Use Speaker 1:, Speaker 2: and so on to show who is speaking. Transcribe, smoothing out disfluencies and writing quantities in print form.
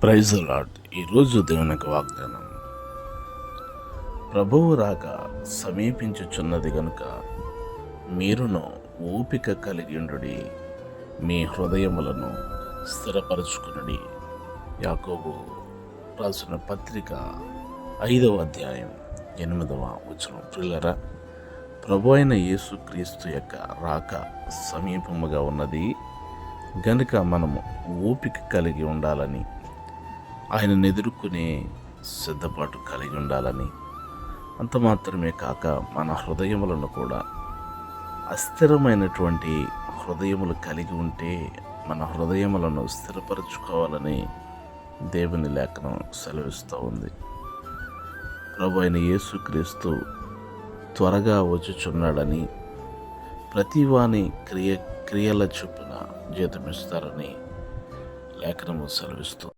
Speaker 1: Praise the lord. ఈరోజు దేవుని యొక్క వాగ్దానం, ప్రభువు రాక సమీపించుచున్నది గనుక మీరును ఓపిక కలిగి ఉండుడి, మీ హృదయములను స్థిరపరచుకునుడి. యాకోబు రాసిన పత్రిక 5వ అధ్యాయం 8వ వచనం. ప్రియులారా, ప్రభు అయిన యేసుక్రీస్తు యొక్క రాక సమీపముగా ఉన్నది గనుక మనము ఓపిక కలిగి ఉండాలని, ఆయనను ఎదుర్కొనే సిద్ధపాటు కలిగి ఉండాలని, అంత మాత్రమే కాక మన హృదయములను కూడా అస్థిరమైనటువంటి హృదయములు కలిగి ఉంటే మన హృదయములను స్థిరపరచుకోవాలని దేవుని లేఖనం సెలవిస్తూ ఉంది. ప్రభు అయిన యేసుక్రీస్తు త్వరగా వచ్చుచున్నాడని, ప్రతివాని క్రియల చొప్పున జీతమిస్తారని లేఖనము సెలవిస్తుంది.